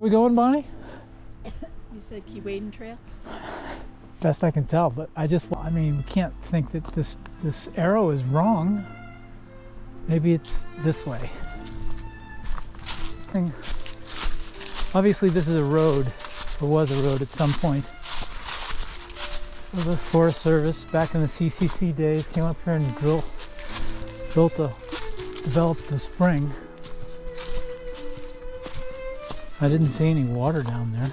We going, Bonnie? You said Keewaydin Trail? Best I can tell, but I mean, we can't think that this arrow is wrong. Maybe it's this way. Obviously this is a road, or was a road at some point. So the Forest Service, back in the CCC days, came up here and developed the spring. I didn't see any water down there.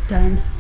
Done.